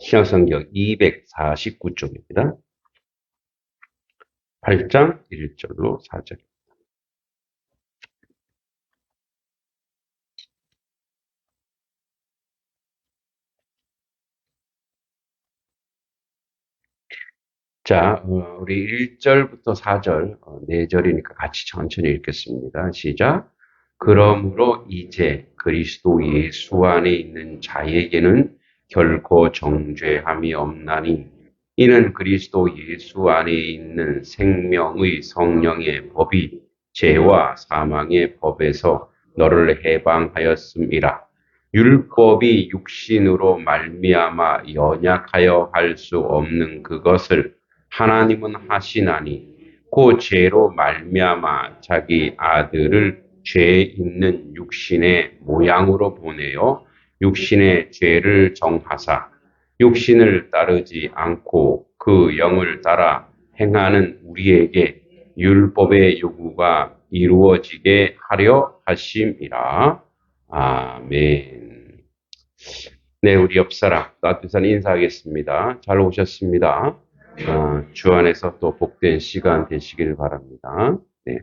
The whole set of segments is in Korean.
신약성경 249쪽입니다. 8장 1절로 4절. 자, 우리 1절부터 4절, 4절이니까 같이 천천히 읽겠습니다. 시작. 그러므로 이제 그리스도 예수 안에 있는 자에게는 결코 정죄함이 없나니 이는 그리스도 예수 안에 있는 생명의 성령의 법이 죄와 사망의 법에서 너를 해방하였음이라. 율법이 육신으로 말미암아 연약하여 할 수 없는 그것을 하나님은 하시나니 그 죄로 말미암아 자기 아들을 죄 있는 육신의 모양으로 보내어 육신의 죄를 정하사 육신을 따르지 않고 그 영을 따라 행하는 우리에게 율법의 요구가 이루어지게 하려 하심이라. 아멘. 네, 우리 옆사람 따뜻한 인사하겠습니다. 잘 오셨습니다. 주 안에서 또 복된 시간 되시길 바랍니다. 네.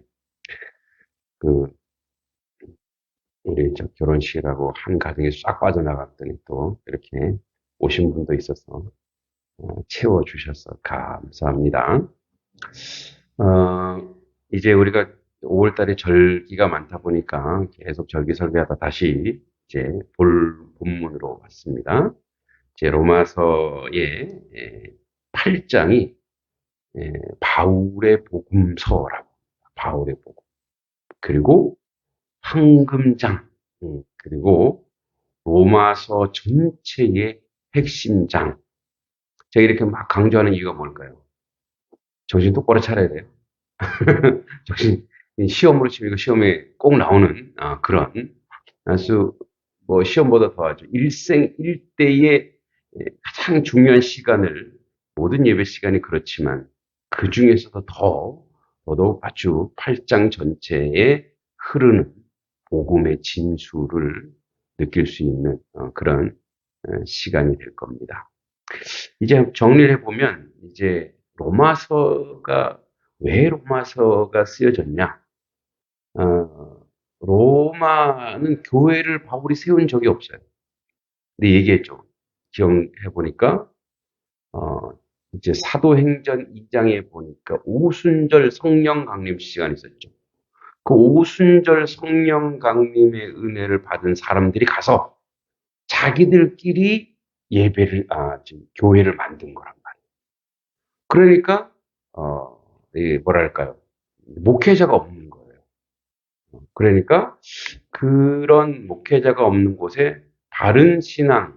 우리 결혼식이라고 한 가정에 싹 빠져나갔더니 또 이렇게 오신 분도 있어서 채워주셔서 감사합니다. 이제 우리가 5월 달에 절기가 많다 보니까 계속 절기 설교하다 다시 이제 본문으로 왔습니다. 이제 로마서의 8장이 바울의 복음서라고, 바울의 복음. 그리고 황금장, 그리고 로마서 전체의 핵심장. 제가 이렇게 막 강조하는 이유가 뭘까요? 정신 똑바로 차려야 돼요. 정신, 시험으로 치면 이거 시험에 꼭 나오는 그런 아주 시험보다 더하죠. 일생일대의 가장 중요한 시간을, 모든 예배 시간이 그렇지만 그 중에서도 더더욱 아주 8장 전체에 흐르는 복음의 진수를 느낄 수 있는 그런 시간이 될 겁니다. 이제 정리를 해보면, 이제 왜 로마서가 쓰여졌냐? 로마는 교회를 바울이 세운 적이 없어요. 근데 얘기했죠. 기억해보니까, 이제 사도행전 2장에 보니까 오순절 성령 강림 시간이 있었죠. 그 오순절 성령 강림의 은혜를 받은 사람들이 가서 자기들끼리 교회를 만든 거란 말이에요. 그러니까, 뭐랄까요. 목회자가 없는 거예요. 그러니까, 그런 목회자가 없는 곳에 바른 신앙을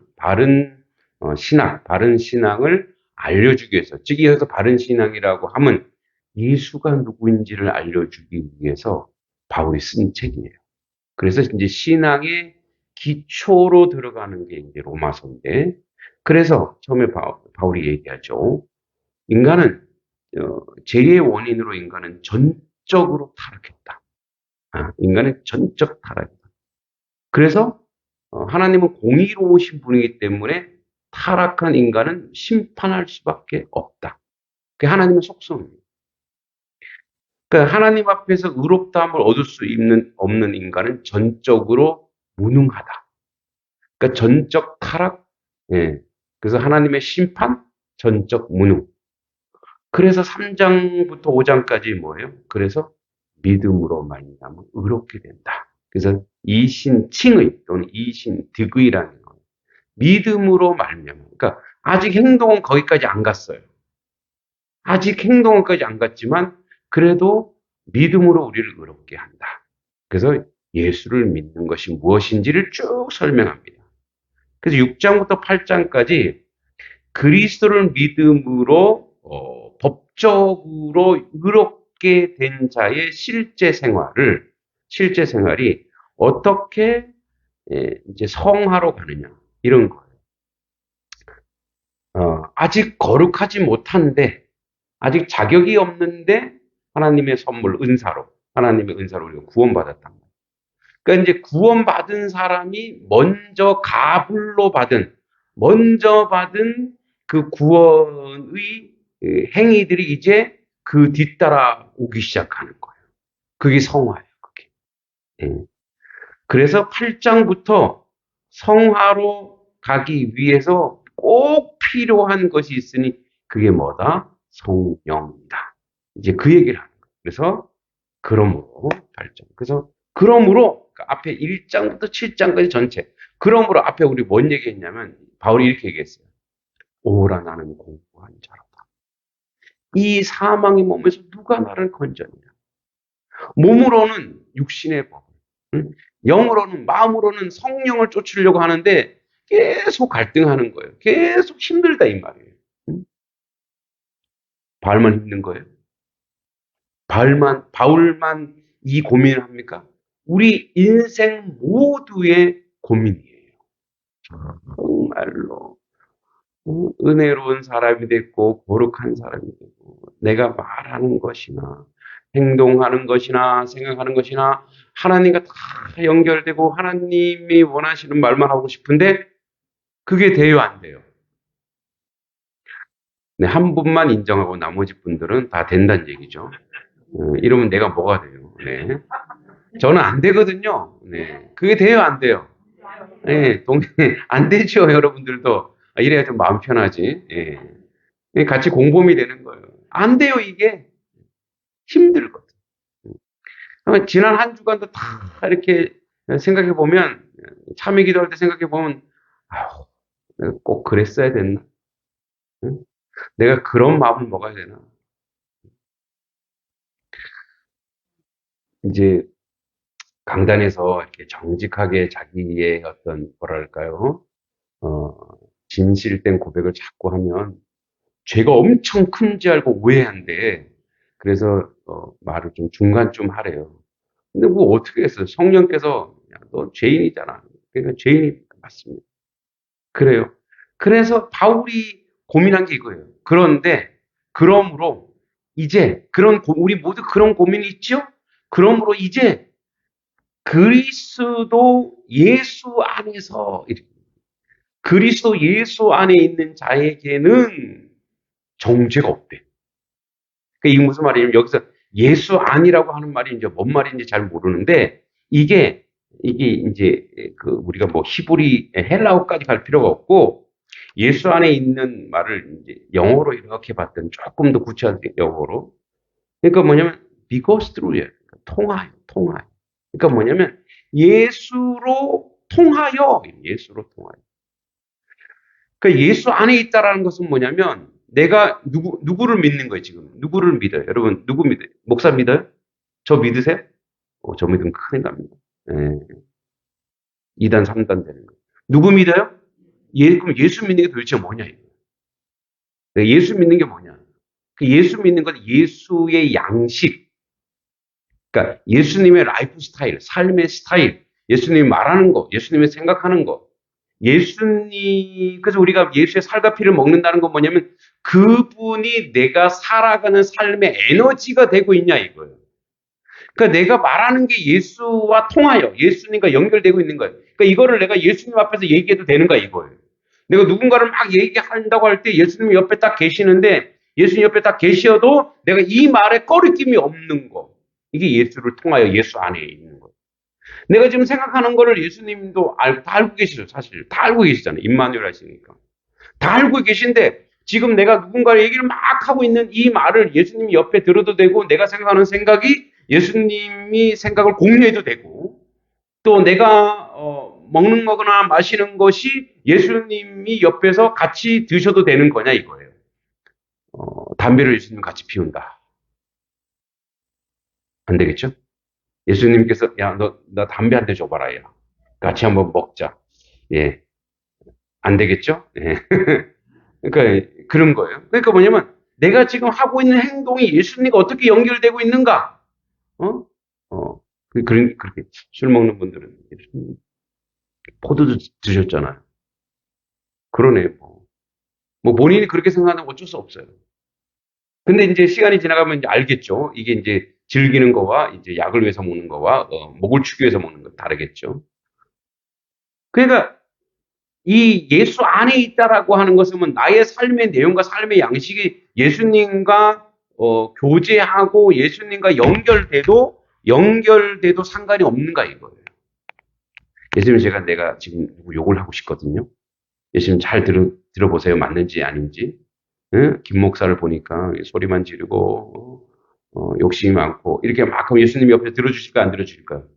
알려주기 위해서, 즉, 여기서 바른 신앙이라고 하면 예수가 누구인지를 알려주기 위해서 바울이 쓴 책이에요. 그래서 이제 신앙의 기초로 들어가는 게 이제 로마서인데, 그래서 처음에 바울이 얘기하죠. 죄의 원인으로 인간은 전적으로 타락했다. 인간은 전적 타락이다. 그래서 하나님은 공의로우신 분이기 때문에 타락한 인간은 심판할 수밖에 없다. 그게 하나님의 속성입니다. 그러니까 하나님 앞에서 의롭다함을 얻을 수 없는 인간은 전적으로 무능하다. 그러니까 전적 타락, 그래서 하나님의 심판, 전적 무능. 그래서 3장부터 5장까지 뭐예요? 그래서 믿음으로 말미암아 의롭게 된다. 그래서 이신칭의 또는 이신득의라는 거예요. 믿음으로 말미암아. 그러니까 아직 행동은 거기까지 안 갔어요. 아직 행동은까지 안 갔지만 그래도 믿음으로 우리를 의롭게 한다. 그래서 예수를 믿는 것이 무엇인지를 쭉 설명합니다. 그래서 6장부터 8장까지 그리스도를 믿음으로 법적으로 의롭게 된 자의 실제 생활이 어떻게 이제 성화로 가느냐, 이런 거예요. 아직 거룩하지 못한데, 아직 자격이 없는데 하나님의 은사로 우리가 구원받았단 말이에요. 그러니까 이제 구원받은 사람이 먼저 받은 그 구원의 행위들이 이제 그 뒤따라 오기 시작하는 거예요. 그게 성화예요, 그게. 예. 그래서 8장부터 성화로 가기 위해서 꼭 필요한 것이 있으니 그게 뭐다? 성령이다. 이제 그 얘기를 하는 거예요. 그래서 그러므로 8장. 그래서 그러므로 앞에 1장부터 7장까지 전체. 그러므로 앞에 우리 뭔 얘기했냐면 바울이 이렇게 얘기했어요. 오라 나는 공부한 자로다. 이 사망의 몸에서 누가 나를 건져내냐. 몸으로는 육신의 법, 영으로는 마음으로는 성령을 쫓으려고 하는데 계속 갈등하는 거예요. 계속 힘들다 이 말이에요. 바울만 힘든 거예요? 바울만 이 고민을 합니까? 우리 인생 모두의 고민이에요. 정말로 은혜로운 사람이 됐고 거룩한 사람이 되고 내가 말하는 것이나 행동하는 것이나 생각하는 것이나 하나님과 다 연결되고 하나님이 원하시는 말만 하고 싶은데 그게 돼요, 안 돼요? 네, 한 분만 인정하고 나머지 분들은 다 된다는 얘기죠. 이러면 내가 뭐가 돼요? 네. 저는 안 되거든요. 네. 그게 돼요, 안 돼요? 네, 안 되죠, 여러분들도. 이래야 좀 마음 편하지. 예. 같이 공범이 되는 거예요. 안 돼요, 이게. 힘들거든. 지난 한 주간도 다 이렇게 생각해 보면, 참회 기도할 때 생각해 보면, 아우, 내가 꼭 그랬어야 됐나? 응? 내가 그런 마음을 먹어야 되나? 이제 강단에서 이렇게 정직하게 자기의 어떤, 뭐랄까요, 어, 진실된 고백을 자꾸 하면 죄가 엄청 큰지 알고 오해한대. 그래서 말을 좀 중간쯤 하래요. 근데 뭐 어떻게 했어요? 성령께서 야, 너 죄인이잖아. 그러니까 죄인이 맞습니다. 그래요. 그래서 바울이 고민한 게 이거예요. 그런데 그러므로 이제 우리 모두 그런 고민이 있죠? 그러므로 이제 그리스도 예수 안에서 그리스도 예수 안에 있는 자에게는 정죄가 없대. 그러니까 이게 무슨 말이냐면 여기서 예수 안이라고 하는 말이 이제 뭔 말인지 잘 모르는데 이게 이제 그 우리가 뭐 히브리 헬라어까지 갈 필요가 없고 예수 안에 있는 말을 이제 영어로 이렇게 봤더니 조금 더 구체화된 영어로 그러니까 뭐냐면 because through예요. 통하여. 그러니까 뭐냐면 예수로 통하여. 그러니까 예수 안에 있다라는 것은 뭐냐면 내가 누구를 믿는 거예요, 지금. 누구를 믿어요? 여러분, 누구 믿어요? 목사 믿어요? 저 믿으세요? 저 믿으면 큰일 납니다. 예. 2단, 3단 되는 거예요. 누구 믿어요? 그럼 예수 믿는 게 도대체 뭐냐, 이거. 예수 믿는 게 뭐냐. 그 예수 믿는 건 예수의 양식. 그러니까 예수님의 라이프 스타일, 삶의 스타일, 예수님이 말하는 거, 예수님이 생각하는 거, 그래서 우리가 예수의 살과 피를 먹는다는 건 뭐냐면 그분이 내가 살아가는 삶의 에너지가 되고 있냐 이거예요. 그러니까 내가 말하는 게 예수와 통하여 예수님과 연결되고 있는 거예요. 그러니까 이거를 내가 예수님 앞에서 얘기해도 되는 거야 이거예요. 내가 누군가를 막 얘기한다고 할 때 예수님이 옆에 딱 계시는데 예수님 옆에 딱 계셔도 내가 이 말에 꺼리낌이 없는 거. 이게 예수를 통하여 예수 안에 있는 거예요. 내가 지금 생각하는 거를 예수님도 다 알고 계시죠, 사실. 다 알고 계시잖아요. 임마누엘 하시니까. 다 알고 계신데 지금 내가 누군가의 얘기를 막 하고 있는 이 말을 예수님이 옆에 들어도 되고 내가 생각하는 생각이 예수님이 생각을 공유해도 되고 또 내가 먹는 거거나 마시는 것이 예수님이 옆에서 같이 드셔도 되는 거냐 이거예요. 담배를 예수님 같이 피운다. 안 되겠죠? 예수님께서 야, 나 담배 한 대 줘봐라, 야. 같이 한번 먹자. 예. 안 되겠죠? 예. 그러니까 그런 거예요. 그러니까 뭐냐면 내가 지금 하고 있는 행동이 예수님과 어떻게 연결되고 있는가? 그렇게 술 먹는 분들은 예수님 포도주 드셨잖아요. 그러네, 뭐. 뭐 본인이 그렇게 생각하면 어쩔 수 없어요. 근데 이제 시간이 지나가면 이제 알겠죠. 이게 이제 즐기는 거와 이제 약을 위해서 먹는 거와 목을 축기 위해서 먹는 거 다르겠죠. 그러니까 이 예수 안에 있다라고 하는 것은 나의 삶의 내용과 삶의 양식이 예수님과 교제하고 예수님과 연결돼도 상관이 없는가 이거예요. 예수님 내가 지금 누구 욕을 하고 싶거든요. 예수님 잘 들어보세요. 맞는지 아닌지. 응? 김 목사를 보니까 소리만 지르고 욕심이 많고 이렇게 막 하면 예수님 옆에서 들어주실까 안 들어주실까요?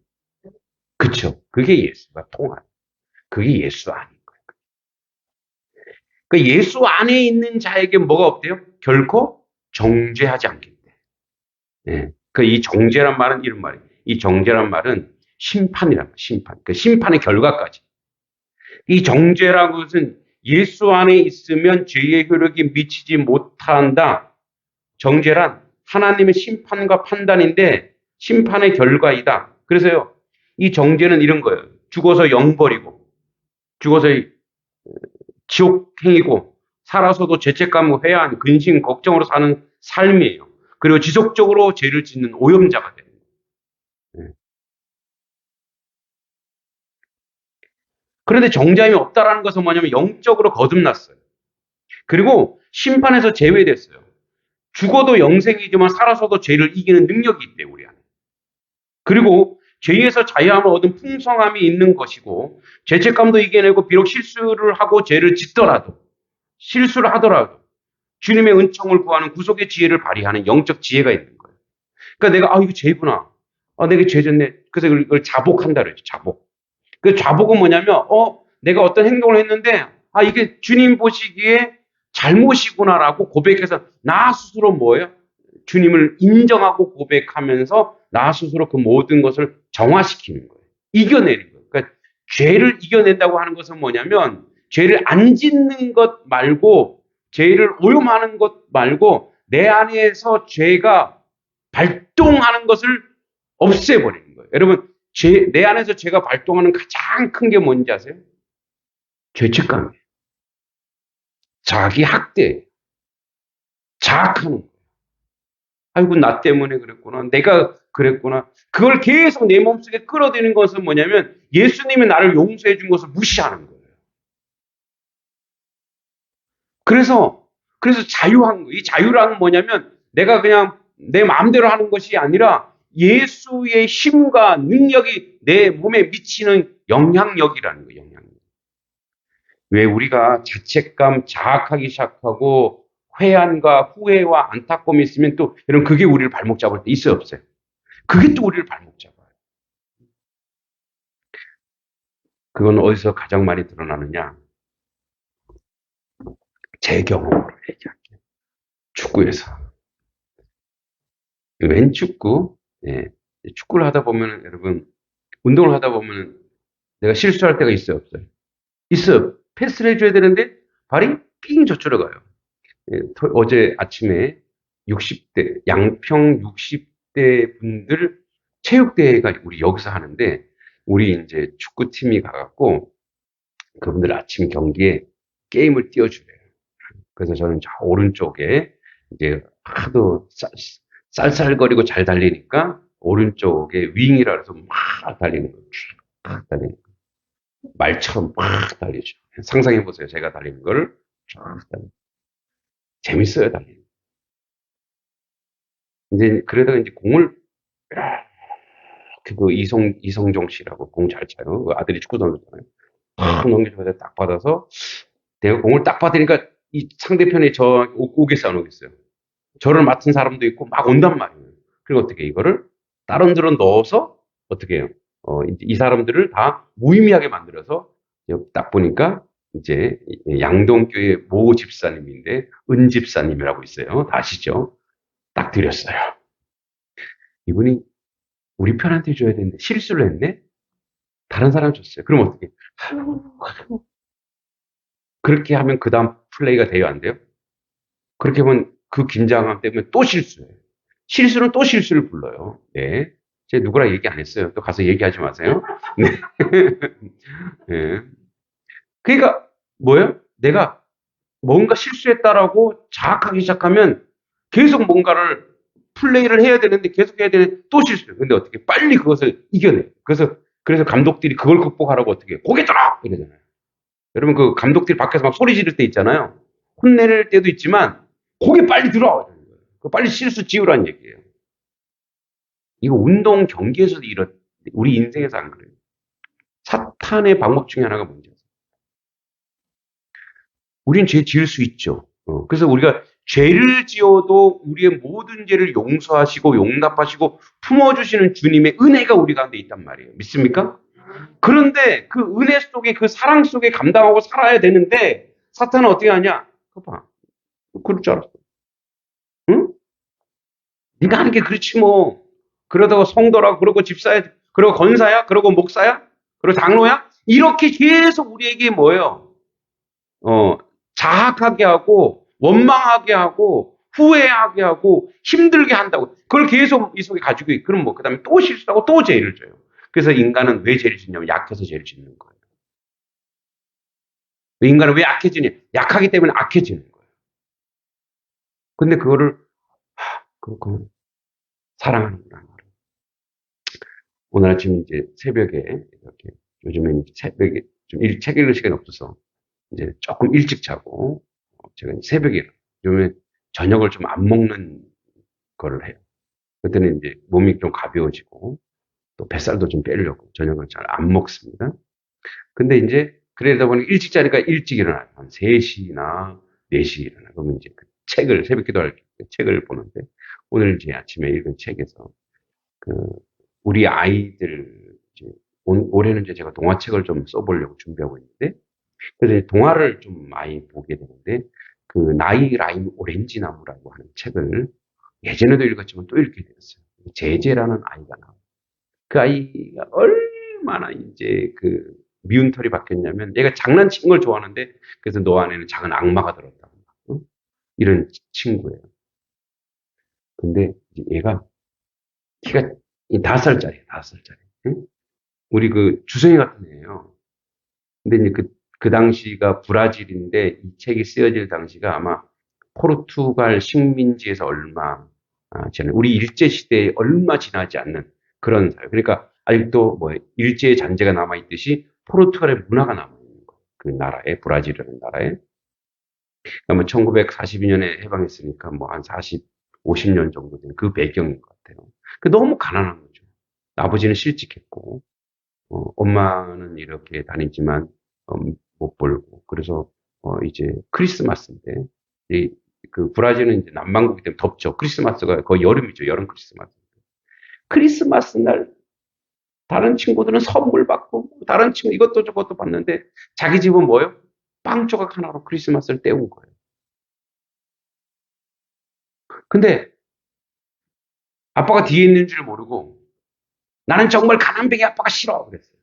그쵸. 그게 예수가 통하는. 그게 예수 아닌 거예요. 그러니까 예수 안에 있는 자에게 뭐가 없대요? 결코 정죄하지 않겠대. 예. 이 정죄란 말은 이런 말이에요. 이 정죄란 말은 심판이란 말이에요. 심판. 그 심판의 결과까지. 이 정죄라는 것은 예수 안에 있으면 죄의 효력이 미치지 못한다. 정죄란 하나님의 심판과 판단인데 심판의 결과이다. 그래서요, 이 정죄는 이런 거예요. 죽어서 영 버리고, 죽어서 지옥 행이고, 살아서도 죄책감, 회한, 근심, 걱정으로 사는 삶이에요. 그리고 지속적으로 죄를 짓는 오염자가 됩니다. 그런데 정죄함이 없다라는 것은 뭐냐면 영적으로 거듭났어요. 그리고 심판에서 제외됐어요. 죽어도 영생이지만 살아서도 죄를 이기는 능력이 있대요, 우리 안에. 그리고 죄에서 자유함을 얻은 풍성함이 있는 것이고 죄책감도 이겨내고 비록 실수를 하고 죄를 짓더라도 실수를 하더라도 주님의 은총을 구하는 구속의 지혜를 발휘하는 영적 지혜가 있는 거예요. 그러니까 내가 이거 죄구나. 내가 죄졌네. 그래서 이걸 자복한다 그러죠. 자복. 그 자복은 뭐냐면 내가 어떤 행동을 했는데 이게 주님 보시기에 잘못이구나라고 고백해서 나 스스로 뭐예요? 주님을 인정하고 고백하면서 나 스스로 그 모든 것을 정화시키는 거예요. 이겨내는 거예요. 그러니까 죄를 이겨낸다고 하는 것은 뭐냐면 죄를 안 짓는 것 말고 죄를 오염하는 것 말고 내 안에서 죄가 발동하는 것을 없애버리는 거예요. 여러분 내 안에서 죄가 발동하는 가장 큰 게 뭔지 아세요? 죄책감이에요. 자기 학대, 자학하는 거예요. 아이고 나 때문에 그랬구나. 내가 그랬구나. 그걸 계속 내 몸속에 끌어들이는 것은 뭐냐면 예수님이 나를 용서해 준 것을 무시하는 거예요. 그래서 자유한 거예요. 이 자유란 뭐냐면 내가 그냥 내 마음대로 하는 것이 아니라 예수의 힘과 능력이 내 몸에 미치는 영향력이라는 거예요. 영향력. 왜 우리가 자책감, 자학하기 시작하고 회한과 후회와 안타까움이 있으면 또 여러분 그게 우리를 발목 잡을 때 있어요 없어요? 그게 또 우리를 발목 잡아요. 그건 어디서 가장 많이 드러나느냐? 제 경험으로 얘기할게요. 축구에서. 웬 축구? 예. 축구를 하다 보면 여러분 운동을 하다 보면 내가 실수할 때가 있어요 없어요? 있어요. 패스를 해줘야 되는데 발이 삥 저쪽으로 가요. 예, 어제 아침에 60대, 양평 60대 분들 체육대회가 우리 여기서 하는데, 우리 이제 축구팀이 가갖고, 그분들 아침 경기에 게임을 띄워주래요. 그래서 저는 저 오른쪽에 이제 하도 쌀쌀거리고 잘 달리니까, 오른쪽에 윙이라 해서 막 달리는 거예요. 막 달리는 거예요. 말처럼 막 달리죠. 상상해보세요. 제가 달리는 거를 쫙 달리는. 재밌어요, 달리는. 이제 그러다가 이제 공을 그 이성종 씨라고 공 잘 차요. 그 아들이 축구 선수잖아요. 탁 넘겨줘서 딱 받아서 내가 공을 딱 받으니까 이 상대편에 저 오겠어 안 오겠어요. 저를 맡은 사람도 있고 막 온단 말이에요. 그리고 어떻게 이거를 다른 데로 넣어서 어떻게 해요? 이 사람들을 다 무의미하게 만들어서 딱 보니까 이제 양동교회 모 집사님인데 은 집사님이라고 있어요. 다 아시죠? 딱 드렸어요. 이분이 우리 편한테 줘야 되는데 실수를 했네? 다른 사람 줬어요. 그럼 어떻게? 그렇게 하면 그 다음 플레이가 돼요, 안 돼요? 그렇게 하면 그 긴장감 때문에 또 실수해요. 실수는 또 실수를 불러요. 네. 제가 누구랑 얘기 안 했어요. 또 가서 얘기하지 마세요. 네. 네. 그러니까 뭐예요? 내가 뭔가 실수했다라고 자학하기 시작하면 계속 뭔가를 플레이를 해야 되는데 계속 해야 되는데 또 실수해요. 근데 어떻게 빨리 그것을 이겨내요. 그래서 감독들이 그걸 극복하라고 어떻게 해요? 고개 들어! 이러잖아요. 여러분 그 감독들이 밖에서 막 소리 지를 때 있잖아요. 혼낼 때도 있지만 거기 빨리 들어와. 그 빨리 실수 지우라는 얘기예요. 이거 운동 경기에서도 이런 우리 인생에서 안 그래요. 사탄의 방법 중에 하나가 뭔지 아세요? 우린 죄 지을 수 있죠. 그래서 우리가 죄를 지어도 우리의 모든 죄를 용서하시고 용납하시고 품어주시는 주님의 은혜가 우리 가운데 있단 말이에요. 믿습니까? 그런데 그 은혜 속에 그 사랑 속에 감당하고 살아야 되는데 사탄은 어떻게 하냐? 그거 봐. 그럴 줄 알았어. 응? 네가 하는 게 그렇지 뭐. 그러다가 성도라고 그러고 집사야, 그러고 건사야, 그러고 목사야, 그리고 장로야. 이렇게 계속 우리에게 뭐예요? 어, 자학하게 하고 원망하게 하고 후회하게 하고 힘들게 한다고. 그걸 계속 이 속에 가지고 있고 그럼 뭐 그다음에 또 실수하고 또 죄를 져요. 그래서 인간은 왜 죄를 짓냐면 약해서 죄를 짓는 거예요. 인간은 왜 약해지냐? 약하기 때문에 악해지는 거예요. 근데 그거를 그 사랑하는구나. 오늘 아침 이제 새벽에 이렇게 요즘엔 새벽에 좀 책 읽을 시간이 없어서 이제 조금 일찍 자고 제가 새벽에 요즘에 저녁을 좀 안 먹는 거를 해요. 그때는 이제 몸이 좀 가벼워지고 또 뱃살도 좀 빼려고 저녁을 잘 안 먹습니다. 근데 이제 그러다 보니 일찍 자니까 일찍 일어나요. 한 3시나 4시에 일어나요. 그러면 이제 그 책을 새벽 기도할 때 책을 보는데 오늘 이제 아침에 읽은 책에서 그 우리 아이들 이제 올해는 이제 제가 동화책을 좀 써보려고 준비하고 있는데 그래서 이제 동화를 좀 많이 보게 되는데 그 나이 라임 오렌지 나무라고 하는 책을 예전에도 읽었지만 또 읽게 되었어요. 제제라는 아이가 나와요. 그 아이가 얼마나 이제 그 미운 털이 박혔냐면 얘가 장난치는 걸 좋아하는데 그래서 너 안에는 작은 악마가 들었다. 응? 이런 친구예요. 근데 얘가 키가 5살짜리예요. 5살짜리. 응? 우리 그 주성이 같은 애예요. 근데 이제 그 당시가 브라질인데 이 책이 쓰여질 당시가 아마 포르투갈 식민지에서 얼마 전에 우리 일제 시대에 얼마 지나지 않는 그런 사회. 그러니까 아직도 뭐 일제의 잔재가 남아 있듯이 포르투갈의 문화가 남아 있는 거. 그 나라에 브라질이라는 나라에. 아마 1942년에 해방했으니까 뭐 한 40, 50년 정도 된 그 배경인 것 같아요. 그 너무 가난한 거죠. 아버지는 실직했고 엄마는 이렇게 다니지만 못 벌고 그래서 이제 크리스마스인데 이, 그 브라질은 이제 남반구이기 때문에 덥죠. 크리스마스가 거의 여름이죠. 여름 크리스마스. 크리스마스 날 다른 친구들은 선물 받고 다른 친구 이것도 저것도 받는데 자기 집은 뭐예요? 빵 조각 하나로 크리스마스를 때운 거예요. 근데 아빠가 뒤에 있는 줄 모르고 나는 정말 가난뱅이 아빠가 싫어 그랬어요.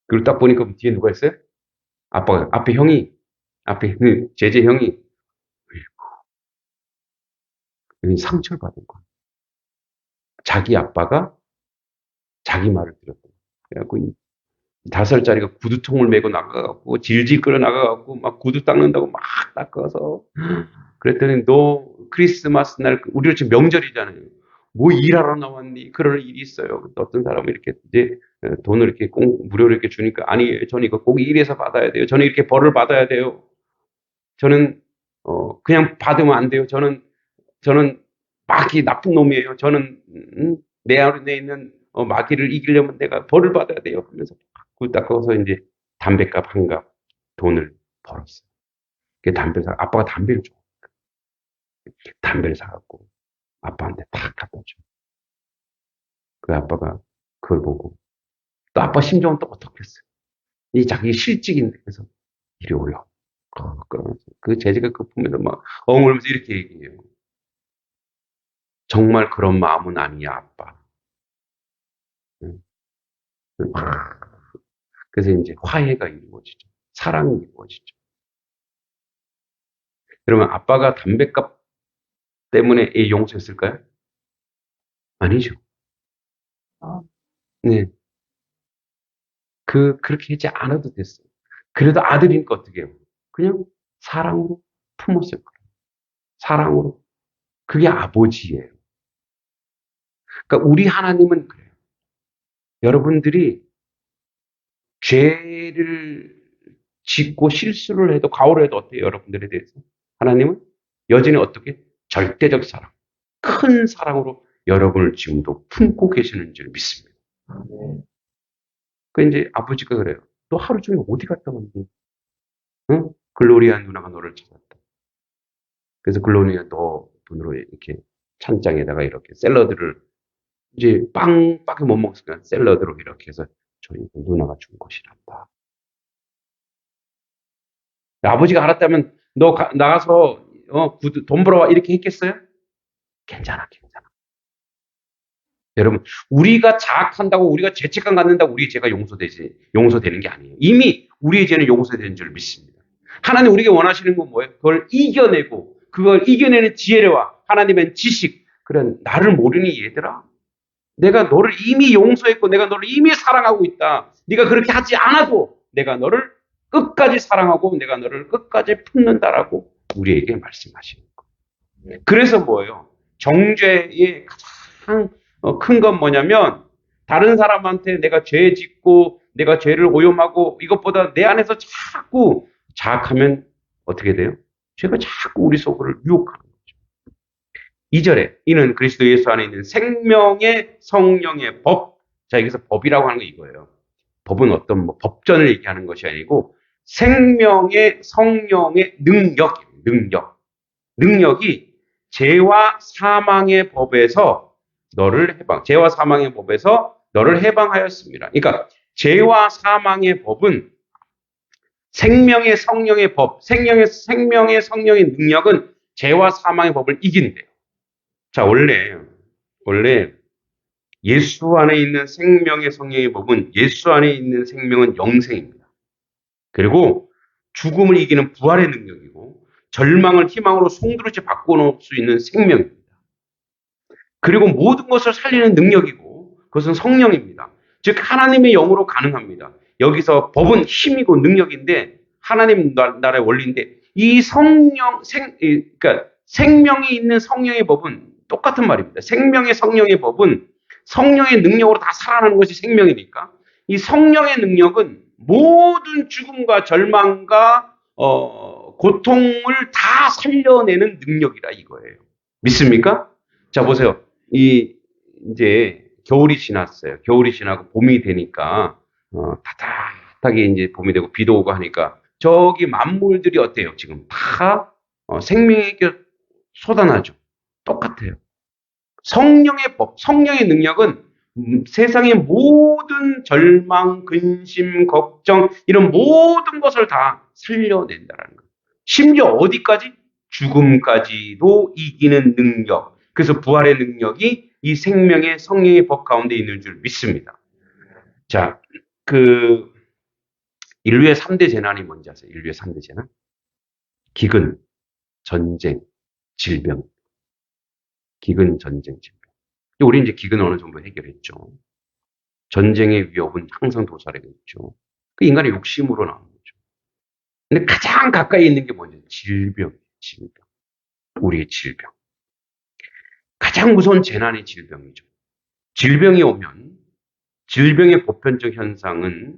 그리고 딱 보니까 뒤에 누가 있어요? 아빠가 앞에 형이 앞에 그 제제 형이 상처를 받은 거예요. 자기 아빠가 자기 말을 들었던 거예요. 그래갖고 이 5살짜리가 구두통을 메고 나가갖고 질질 끌어 나가갖고 막 구두 닦는다고 막 닦아서 그랬더니 너 크리스마스 날 우리 지금 명절이잖아요. 뭐 일하러 나왔니? 그럴 일이 있어요. 어떤 사람은 이렇게 이제 돈을 이렇게 꼭 무료로 이렇게 주니까 아니 저는 이거 꼭 일해서 받아야 돼요. 저는 이렇게 벌을 받아야 돼요. 저는 그냥 받으면 안 돼요. 저는 마귀 나쁜 놈이에요. 저는 내 안에 있는 마귀를 이기려면 내가 벌을 받아야 돼요. 그러면서 그 닦아서 이제 담배값 한 값 돈을 벌었어요. 그 담배를 아빠가 담배를 줘. 담배를 사갖고 아빠한테 탁 갖다 줘. 그 아빠가 그걸 보고 또 아빠 심정은 또 어떻겠어요. 이 자기 실직인데 그래서 이리 오려. 그러면서 그 재즈가 그 보면서 막 엉울면서 이렇게 얘기해요. 정말 그런 마음은 아니야 아빠. 응. 그래서 이제 화해가 이루어지죠. 사랑이 이루어지죠. 그러면 아빠가 담배값 때문에 애 용서했을까요? 아니죠. 네. 그렇게 하지 않아도 됐어요. 그래도 아들이니까 어떻게 해요? 그냥 사랑으로 품었을 거예요. 사랑으로. 그게 아버지예요. 그러니까 우리 하나님은 그래요. 여러분들이 죄를 짓고 실수를 해도 가오를 해도 어때요? 여러분들에 대해서 하나님은 여전히 어떻게 절대적 사랑, 큰 사랑으로 여러분을 지금도 품고 계시는 줄 믿습니다. 그 이제 아버지가 그래요. 너 하루 종일 어디 갔다 왔니? 응? 글로리아 누나가 너를 찾았다. 그래서 글로리아 너 돈으로 이렇게 찬장에다가 이렇게 샐러드를 이제 빵밖에 못 먹으니까 샐러드로 이렇게 해서 저희 누나가 준 것이란다. 아버지가 알았다면 너 나가서 돈 벌어와 이렇게 했겠어요? 괜찮아, 괜찮아. 여러분, 우리가 자학한다고 우리가 죄책감 갖는다고 우리 죄가 용서되는 게 아니에요. 이미 우리의 죄는 용서되는 줄 믿습니다. 하나님 우리에게 원하시는 건 뭐예요? 그걸 이겨내고 그걸 이겨내는 지혜와 하나님의 지식. 그런 나를 모르니 얘들아. 내가 너를 이미 용서했고 내가 너를 이미 사랑하고 있다. 네가 그렇게 하지 않아도 내가 너를 끝까지 사랑하고 내가 너를 끝까지 품는다라고 우리에게 말씀하시는 거예요. 그래서 뭐예요? 정죄의 가장 큰 건 뭐냐면 다른 사람한테 내가 죄 짓고 내가 죄를 오염하고 이것보다 내 안에서 자꾸 자학하면 어떻게 돼요? 죄가 자꾸 우리 속을 유혹하는 거죠. 2절에 이는 그리스도 예수 안에 있는 생명의 성령의 법. 자, 여기서 법이라고 하는 거 이거예요. 법은 어떤 법전을 얘기하는 것이 아니고 생명의 성령의 능력이 죄와 사망의 법에서 죄와 사망의 법에서 너를 해방하였습니다. 그러니까 죄와 사망의 법은 생명의 성령의 법, 생명의 성령의 능력은 죄와 사망의 법을 이긴대요. 자, 원래 예수 안에 있는 생명의 성령의 법은 예수 안에 있는 생명은 영생입니다. 그리고 죽음을 이기는 부활의 능력이고 절망을 희망으로 송두리째 바꿔놓을 수 있는 생명입니다. 그리고 모든 것을 살리는 능력이고 그것은 성령입니다. 즉 하나님의 영으로 가능합니다. 여기서 법은 힘이고 능력인데 하나님 나라의 원리인데 이 그러니까 생명이 있는 성령의 법은 똑같은 말입니다. 생명의 성령의 법은 성령의 능력으로 다 살아나는 것이 생명이니까 이 성령의 능력은 모든 죽음과 절망과 고통을 다 살려내는 능력이라 이거예요. 믿습니까? 자, 보세요. 이제 겨울이 지났어요. 겨울이 지나고 봄이 되니까 따뜻하게 이제 봄이 되고 비도 오고 하니까 저기 만물들이 어때요? 지금 다 생명의 쏟아나죠. 똑같아요. 성령의 법, 성령의 능력은 세상의 모든 절망, 근심, 걱정 이런 모든 것을 다 살려낸다는 거예요. 심지어 어디까지? 죽음까지도 이기는 능력. 그래서 부활의 능력이 이 생명의 성령의 법 가운데 있는 줄 믿습니다. 자, 인류의 3대 재난이 뭔지 아세요? 인류의 3대 재난? 기근, 전쟁, 질병. 기근, 전쟁, 질병. 우리 이제 기근은 어느 정도 해결했죠. 전쟁의 위협은 항상 도사리겠죠. 그 인간의 욕심으로 나오는 거죠. 근데 가장 가까이 있는 게 뭐냐? 질병. 우리의 질병. 가장 무서운 재난이 질병이죠. 질병이 오면 질병의 보편적 현상은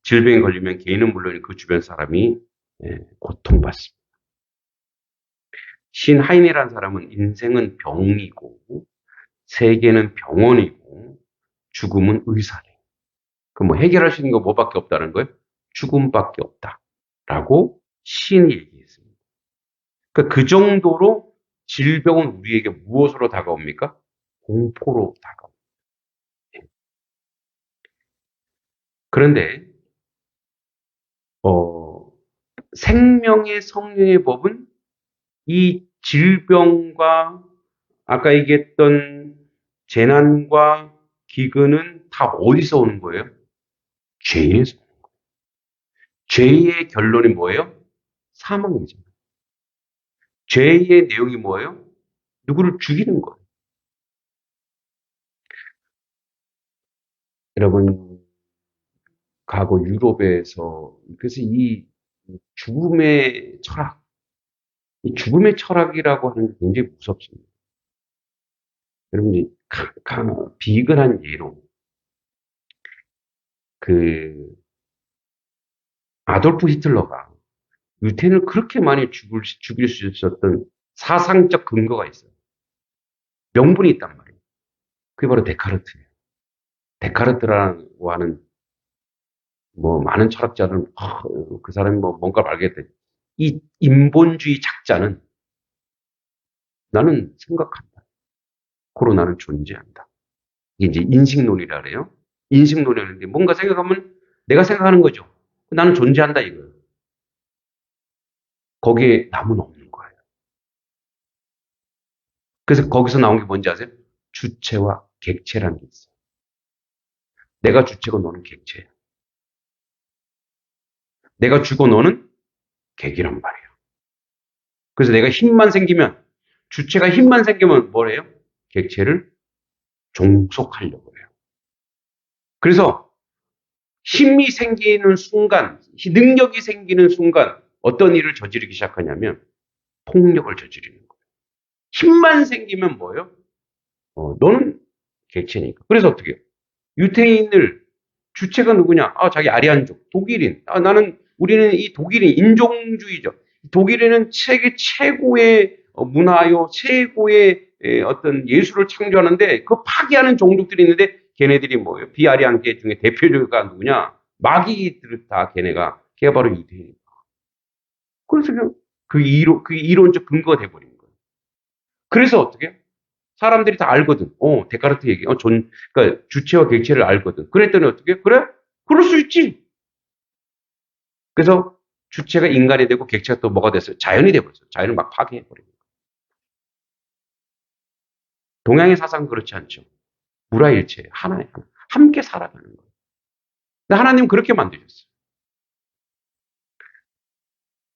질병에 걸리면 개인은 물론 그 주변 사람이 고통받습니다. 신하인이라는 사람은 인생은 병이고 세계는 병원이고 죽음은 의사래. 그럼 해결할 수 있는 거 뭐밖에 없다는 거예요? 죽음밖에 없다라고 시인이 얘기했습니다. 그러니까 그 정도로 질병은 우리에게 무엇으로 다가옵니까? 공포로 다가옵니다. 그런데 생명의 성령의 법은 이 질병과 아까 얘기했던 재난과 기근은 다 어디서 오는 거예요? 죄에서 오는 거예요. 죄의 결론이 뭐예요? 사망이잖아요. 죄의 내용이 뭐예요? 누구를 죽이는 거예요. 여러분, 과거 유럽에서 그래서 이 죽음의 철학, 이 죽음의 철학이라고 하는 게 굉장히 무섭습니다. 여러분이 비근한 예로 그 아돌프 히틀러가 유태인을 그렇게 많이 죽일 수 있었던 사상적 근거가 있어요. 명분이 있단 말이에요. 그게 바로 데카르트예요. 데카르트라고 하는 뭐 많은 철학자들은 그 사람이 뭐 뭔가 발견했대. 이 인본주의 작자는 나는 생각한다. 고로 나는 존재한다. 이게 이제 인식론이라 그래요. 인식론이라는데 뭔가 생각하면 내가 생각하는 거죠. 나는 존재한다 이거예요. 거기에 남은 없는 거예요. 그래서 거기서 나온 게 뭔지 아세요? 주체와 객체라는 게 있어요. 내가 주체고 너는 객체야. 내가 주고 너는 객이란 말이에요. 그래서 내가 힘만 생기면 주체가 힘만 생기면 뭐래요? 객체를 종속하려고 해요. 그래서 힘이 생기는 순간, 능력이 생기는 순간 어떤 일을 저지르기 시작하냐면 폭력을 저지르는 거예요. 힘만 생기면 뭐예요? 너는 객체니까. 그래서 어떻게 해요? 유태인을 주체가 누구냐? 자기 아리안족, 독일인. 우리는 이 독일인, 인종주의죠. 독일인은 세계 최고의 문화요, 최고의 어떤 예술을 창조하는데 그 파괴하는 종족들이 있는데 걔네들이 뭐예요? 비아리안계 중에 대표가 누구냐? 마귀들을 다 걔가 바로 유대인이에요. 그래서 그 이론적 근거가 돼버린 거예요. 그래서 어떻게? 사람들이 다 알거든. 데카르트 얘기. 그러니까 주체와 객체를 알거든. 그랬더니 어떻게? 그래? 그럴 수 있지. 그래서 주체가 인간이 되고 객체가 또 뭐가 됐어요? 자연이 돼버렸어요. 자연을 막 파괴해버린 거예요. 동양의 사상은 그렇지 않죠. 무라일체, 하나에 하나. 함께 살아가는 거예요. 근데 하나님은 그렇게 만드셨어요.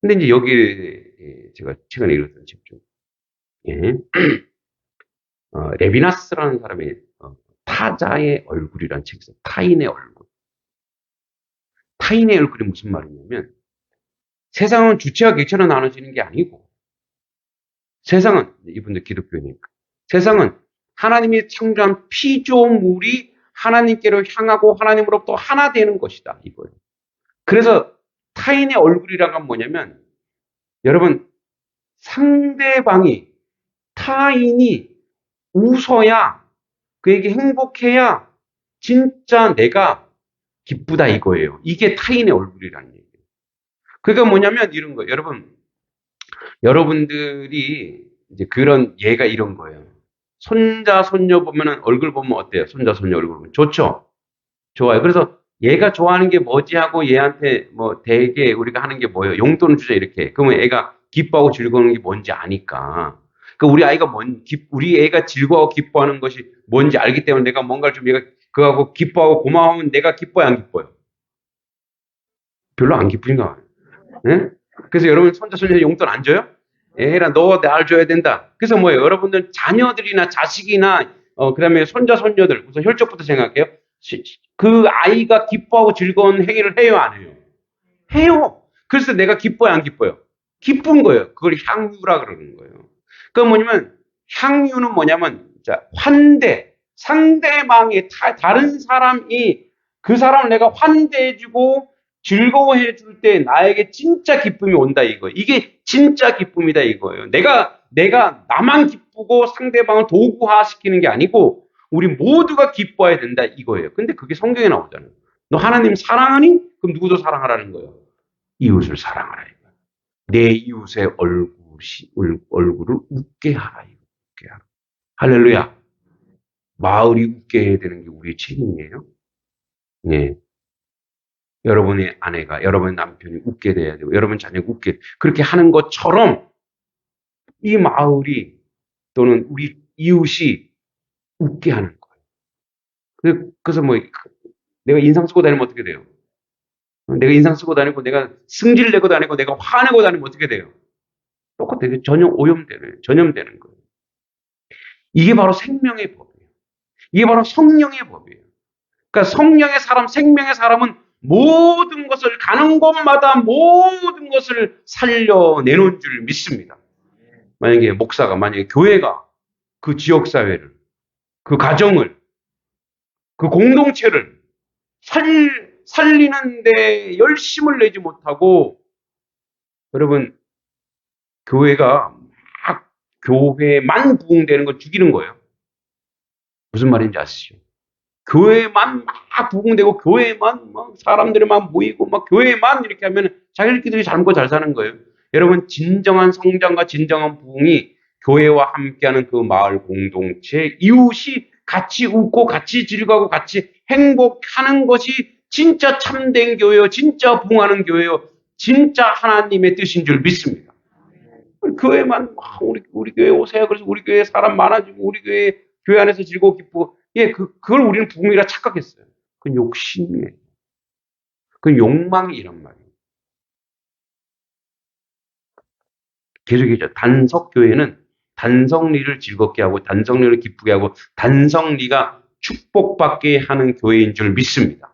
근데 이제 여기 제가 최근에 읽었던 책 중, 예. 레비나스라는 사람의 타자의 얼굴이라는 책이 있어요. 타인의 얼굴. 타인의 얼굴이 무슨 말이냐면 세상은 주체와 객체로 나눠지는 게 아니고 세상은 이분들 기독교니까 세상은 하나님이 창조한 피조물이 하나님께로 향하고 하나님으로부터 하나 되는 것이다 이거예요. 그래서 타인의 얼굴이라는 건 뭐냐면 여러분 상대방이 타인이 웃어야 그에게 행복해야 진짜 내가 기쁘다 이거예요. 이게 타인의 얼굴이라는 얘기예요. 그러니까 뭐냐면 이런 거예요. 여러분들이 이제 그런 예가 이런 거예요. 손자, 손녀 보면은 얼굴 보면 어때요? 손자, 손녀 얼굴 보면. 좋죠? 좋아요. 그래서 얘가 좋아하는 게 뭐지 하고 얘한테 뭐 되게 우리가 하는 게 뭐예요? 용돈을 주자 이렇게. 그러면 애가 기뻐하고 즐거워하는 게 뭔지 아니까. 그 우리 애가 즐거워하고 기뻐하는 것이 뭔지 알기 때문에 내가 뭔가를 좀 얘가 그거하고 기뻐하고 고마워하면 내가 기뻐요, 안 기뻐요? 별로 안 기쁘신가 봐요. 네? 그래서 여러분 손자, 손녀 용돈 안 줘요? 에라, 너 날 줘야 된다. 그래서 뭐예요? 여러분들 자녀들이나 자식이나, 그 다음에 손자, 손녀들, 우선 혈족부터 생각해요. 그 아이가 기뻐하고 즐거운 행위를 해요, 안 해요? 해요. 그래서 내가 기뻐요, 안 기뻐요? 기쁜 거예요. 그걸 향유라 그러는 거예요. 그건 뭐냐면, 향유는 뭐냐면, 자, 환대. 상대방의 다른 사람이 그 사람을 내가 환대해주고 즐거워해 줄 때 나에게 진짜 기쁨이 온다 이거예요. 이게 진짜 기쁨이다 이거예요. 내가 나만 기쁘고 상대방을 도구화 시키는 게 아니고 우리 모두가 기뻐해야 된다 이거예요. 근데 그게 성경에 나오잖아요. 너 하나님 사랑하니? 그럼 누구도 사랑하라는 거예요. 이웃을 사랑하라 이거예요. 내 이웃의 얼굴을 웃게 하라 이거예요. 웃게 하라. 할렐루야. 마을이 웃게 해야 되는 게 우리의 책임이에요. 네. 여러분의 아내가, 여러분의 남편이 웃게 돼야 되고, 여러분 자녀가 그렇게 하는 것처럼 이 마을이 또는 우리 이웃이 웃게 하는 거예요. 그래서 뭐, 내가 인상 쓰고 다니면 어떻게 돼요? 내가 인상 쓰고 다니고, 내가 승질 내고 다니고, 내가 화내고 다니면 어떻게 돼요? 똑같아요. 전염되는 거예요. 이게 바로 생명의 법이에요. 이게 바로 성령의 법이에요. 그러니까 성령의 사람, 생명의 사람은 모든 것을 가는 곳마다 모든 것을 살려내놓은 줄 믿습니다. 만약에 교회가 그 지역사회를, 그 가정을, 그 공동체를 살리는데 열심을 내지 못하고, 여러분, 교회가 막 교회만 부흥되는 걸 죽이는 거예요. 무슨 말인지 아시죠? 교회만 막 부흥되고 교회만 막 사람들만 모이고 막 교회만 이렇게 하면 자기들끼리 잘 먹고 잘 사는 거예요. 여러분, 진정한 성장과 진정한 부흥이 교회와 함께하는 그 마을 공동체, 이웃이 같이 웃고 같이 즐거워하고 같이 행복하는 것이 진짜 참된 교회요, 진짜 부흥하는 교회요, 진짜 하나님의 뜻인 줄 믿습니다. 교회만 우리 교회 오세요. 그래서 우리 교회 사람 많아지고 우리 교회 안에서 즐거워 기쁘고, 예, 그걸 우리는 부흥이라 착각했어요. 그건 욕심이에요. 그건 욕망이란 말이에요. 계속이죠. 단석교회는 단성리를 즐겁게 하고 단성리를 기쁘게 하고 단성리가 축복받게 하는 교회인 줄 믿습니다.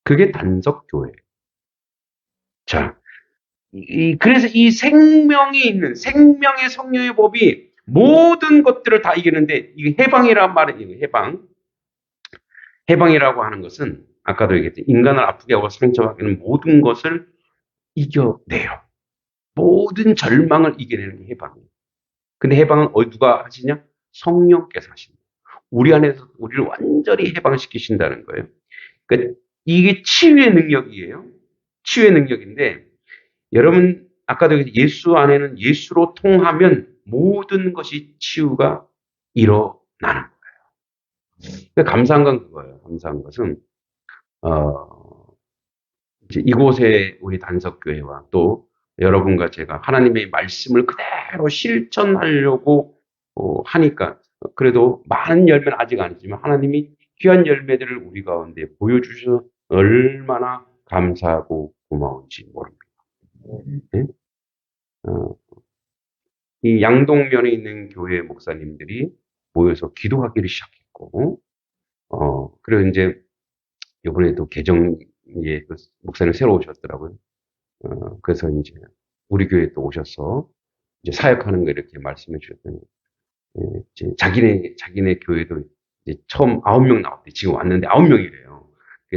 그게 단석교회. 자, 그래서 이 생명이 있는 생명의 성령의 법이 모든 것들을 다 이기는데, 이게 해방이란 말은 해방. 해방이라고 하는 것은 아까도 얘기했듯이 인간을 아프게 하고 상처받게 하는 모든 것을 이겨내요. 모든 절망을 이겨내는 게 해방이에요. 근데 해방은 누가 하시냐? 성령께서 하십니다. 우리 안에서 우리를 완전히 해방시키신다는 거예요. 그러니까 이게 치유의 능력이에요. 치유의 능력인데, 여러분 아까도 얘기했듯이 예수 안에는 예수로 통하면 모든 것이 치유가 일어나는 거예요. 그러니까 감사한 건 그거예요. 감사한 것은 이제 이곳에 우리 단석교회와 또 여러분과 제가 하나님의 말씀을 그대로 실천하려고 하니까, 그래도 많은 열매는 아직 아니지만 하나님이 귀한 열매들을 우리 가운데 보여주셔서 얼마나 감사하고 고마운지 모릅니다. 네? 이 양동면에 있는 교회 목사님들이 모여서 기도하기를 시작했고, 그리고 이제 이번에 또 개정에 그 목사님 새로 오셨더라고요. 그래서 이제 우리 교회에 또 오셔서 이제 사역하는 거 이렇게 말씀해 주셨더니, 이제 자기네 교회도 이제 처음 9명 나왔대. 지금 왔는데 9명이래요.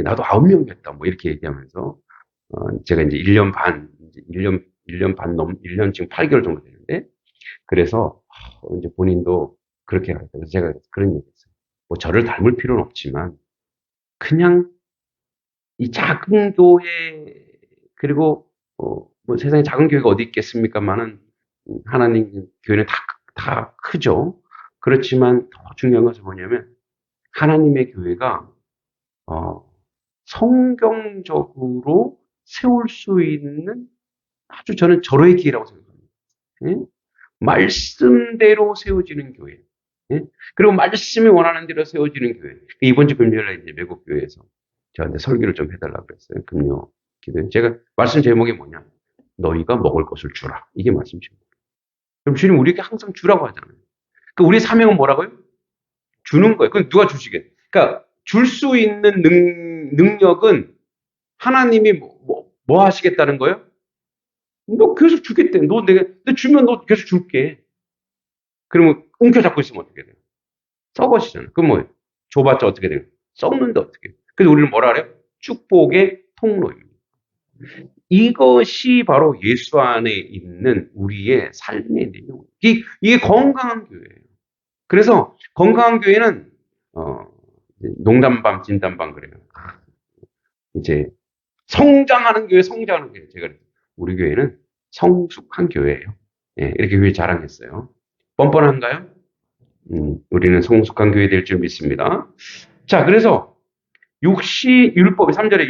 나도 9명이었다. 뭐 이렇게 얘기하면서, 제가 이제 1년 반, 이제 1년 반 1년 지금 8개월 정도 되는데, 그래서 이제 본인도 그렇게 하겠다. 그래서 제가 그런 얘기 했어요. 뭐 저를 닮을 필요는 없지만, 그냥 이 작은 교회, 그리고 뭐 세상에 작은 교회가 어디 있겠습니까만은, 하나님 교회는 다 크죠. 그렇지만 더 중요한 것은 뭐냐면, 하나님의 교회가 성경적으로 세울 수 있는 아주 저는 절호의 기회라고 생각합니다. 예? 말씀대로 세워지는 교회. 예? 그리고 말씀이 원하는 대로 세워지는 교회. 이번 주 금요일에 이제 외국 교회에서 저한테 설교를 좀 해달라고 그랬어요. 금요 기도에. 제가 말씀 제목이 뭐냐? 너희가 먹을 것을 주라. 이게 말씀 제목. 그럼 주님 우리에게 항상 주라고 하잖아요. 그러니까 우리의 사명은 뭐라고요? 주는 거예요. 그럼 누가 주시겠어요? 그러니까 줄 수 있는 능력은 하나님이 뭐 하시겠다는 거예요? 너 계속 주겠대. 너 주면 너 계속 줄게. 그러면 움켜잡고 있으면 어떻게 돼요? 썩어지잖아요. 그럼 뭐예요? 줘봤자 어떻게 돼요? 썩는데 어떻게 해요? 그래서 우리는 뭐라 그래요? 축복의 통로입니다. 이것이 바로 예수 안에 있는 우리의 삶의 내용. 이게 건강한 교회예요. 그래서 건강한 교회는 농담반, 진담반 그래요. 이제 성장하는 교회. 제가 우리 교회는 성숙한 교회예요. 예, 이렇게 교회 자랑했어요. 뻔뻔한가요? 우리는 성숙한 교회 될 줄 믿습니다. 자, 그래서 율법이 3절에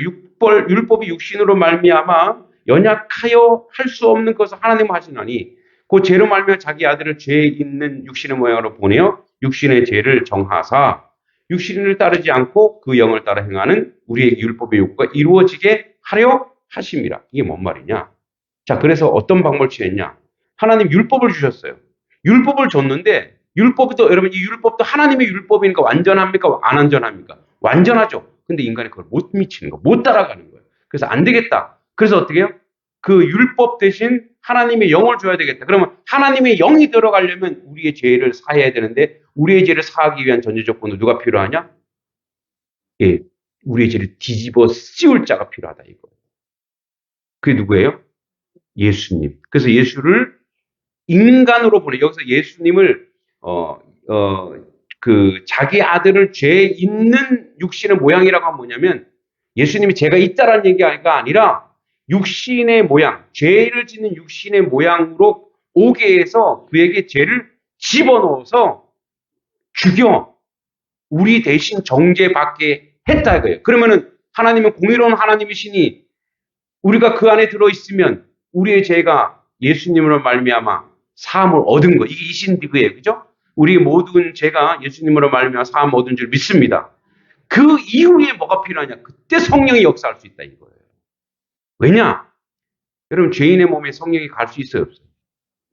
율법이 육신으로 말미암아 연약하여 할 수 없는 것을 하나님은 하시나니 그 죄로 말미암아 자기 아들을 죄 있는 육신의 모양으로 보내어 육신의 죄를 정하사 육신을 따르지 않고 그 영을 따라 행하는 우리의 율법의 욕구가 이루어지게 하려 하심이라. 이게 뭔 말이냐? 자, 그래서 어떤 방법을 취했냐? 하나님 율법을 주셨어요. 율법을 줬는데, 여러분 이 율법도 하나님의 율법이니까 완전합니까? 안 완전합니까? 완전하죠. 근데 인간이 그걸 못 미치는 거, 못 따라가는 거예요. 그래서 안 되겠다. 그래서 어떻게 해요? 그 율법 대신 하나님의 영을 줘야 되겠다. 그러면 하나님의 영이 들어가려면 우리의 죄를 사해야 되는데, 우리의 죄를 사하기 위한 전제 조건은 누가 필요하냐? 예, 우리의 죄를 뒤집어 씌울 자가 필요하다 이거예요. 그게 누구예요? 예수님. 그래서 예수를 인간으로 보내. 여기서 예수님을 그 자기 아들을 죄 있는 육신의 모양이라고 하면 뭐냐면 예수님이 죄가 있다라는 얘기가 아니라 육신의 모양, 죄를 짓는 육신의 모양으로 오게 해서 그에게 죄를 집어넣어서 죽여 우리 대신 정죄받게 했다 이거예요. 그러면은 하나님은 공의로운 하나님이시니 우리가 그 안에 들어있으면 우리의 죄가 예수님으로 말미암아 사함을 얻은 거. 이게 이신디그예요. 그죠? 우리 모든 죄가 예수님으로 말미암아 사함을 얻은 줄 믿습니다. 그 이후에 뭐가 필요하냐? 그때 성령이 역사할 수 있다 이거예요. 왜냐? 여러분 죄인의 몸에 성령이 갈 수 있어요? 없어요?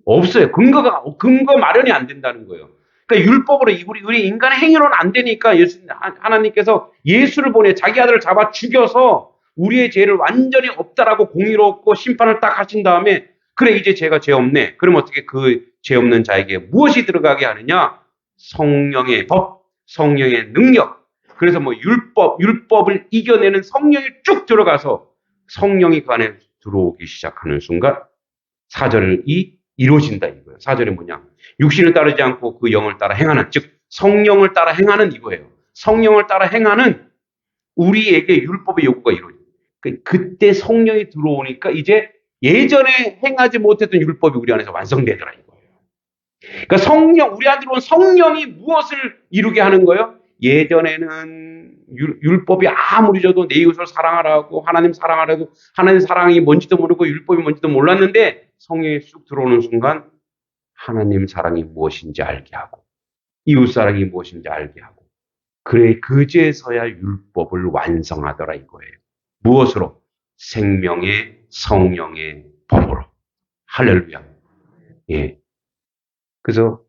없어요. 근거 마련이 안 된다는 거예요. 그러니까 율법으로 우리 인간의 행위로는 안 되니까 하나님께서 예수를 보내 자기 아들을 잡아 죽여서 우리의 죄를 완전히 없다라고 공의롭고 심판을 딱 하신 다음에 그래 이제 죄가 죄 없네. 그럼 어떻게 그 죄 없는 자에게 무엇이 들어가게 하느냐? 성령의 법, 성령의 능력. 그래서 뭐 율법을 이겨내는 성령이 쭉 들어가서 성령이 그 안에 들어오기 시작하는 순간 4절이 이루어진다 이거예요. 4절이 뭐냐? 육신을 따르지 않고 그 영을 따라 행하는, 즉 성령을 따라 행하는 이거예요. 성령을 따라 행하는 우리에게 율법의 요구가 이루어져요. 그때 성령이 들어오니까 이제 예전에 행하지 못했던 율법이 우리 안에서 완성되더라 이거예요. 그러니까 우리 안에 들어온 성령이 무엇을 이루게 하는 거예요? 예전에는 율법이 아무리 줘도 내 이웃을 사랑하라고 하나님 사랑하라고 하나님 사랑이 뭔지도 모르고 율법이 뭔지도 몰랐는데 성령이 쑥 들어오는 순간 하나님 사랑이 무엇인지 알게 하고 이웃 사랑이 무엇인지 알게 하고 그래 그제서야 율법을 완성하더라 이거예요. 무엇으로? 생명의 성령의 법으로. 할렐루야. 예. 그래서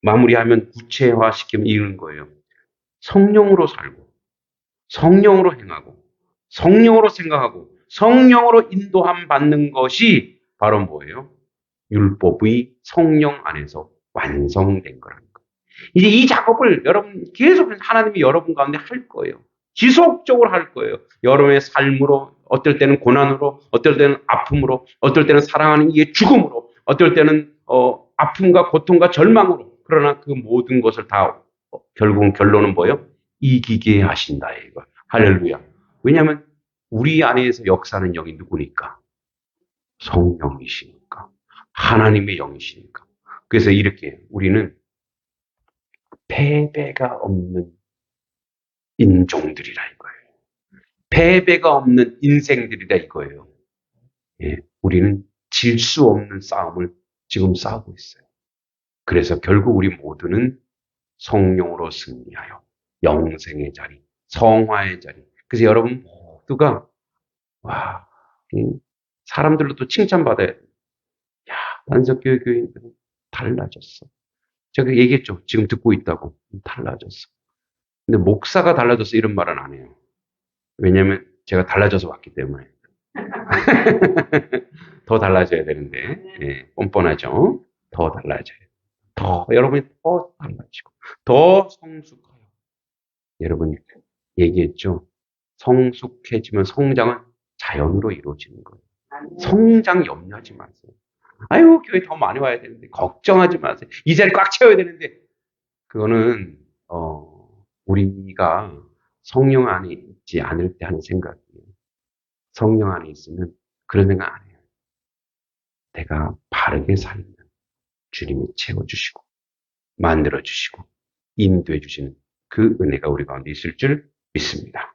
마무리하면 구체화시키면 이런 거예요. 성령으로 살고 성령으로 행하고 성령으로 생각하고 성령으로 인도함 받는 것이 바로 뭐예요? 율법의 성령 안에서 완성된 거라는 거예요. 이제 이 작업을 여러분 계속 하나님이 여러분 가운데 할 거예요. 지속적으로 할 거예요. 여러분의 삶으로, 어떨 때는 고난으로, 어떨 때는 아픔으로, 어떨 때는 사랑하는 이의 죽음으로, 어떨 때는 아픔과 고통과 절망으로. 그러나 그 모든 것을 다 결국은 결론은 뭐예요? 이기게 하신다 이거. 할렐루야. 왜냐하면 우리 안에서 역사하는 영이 누구니까? 성령이시니까. 하나님의 영이시니까. 그래서 이렇게 우리는 패배가 없는 인종들이라 이거예요. 패배가 없는 인생들이라 이거예요. 예, 우리는 질 수 없는 싸움을 지금 싸우고 있어요. 그래서 결국 우리 모두는 성령으로 승리하여 영생의 자리, 성화의 자리. 그래서 여러분 모두가 사람들로도 칭찬받아야 돼요. 야, 단석교회 교인들은 달라졌어. 제가 얘기했죠. 지금 듣고 있다고. 달라졌어. 근데 목사가 달라져서 이런 말은 안 해요. 왜냐하면 제가 달라져서 왔기 때문에. 더 달라져야 되는데, 예, 뻔뻔하죠. 더 달라져요. 여러분이 더 달라지고, 더 성숙하여. 여러분 얘기했죠. 성숙해지면 성장은 자연으로 이루어지는 거예요. 성장 염려하지 마세요. 아유, 교회 더 많이 와야 되는데, 걱정하지 마세요. 이 자리 꽉 채워야 되는데, 그거는, 우리가 성령 안에 있지 않을 때 하는 생각이에요. 성령 안에 있으면 그런 생각 안 해요. 내가 바르게 살면 주님이 채워주시고, 만들어주시고, 인도해주시는 그 은혜가 우리 가운데 있을 줄 믿습니다.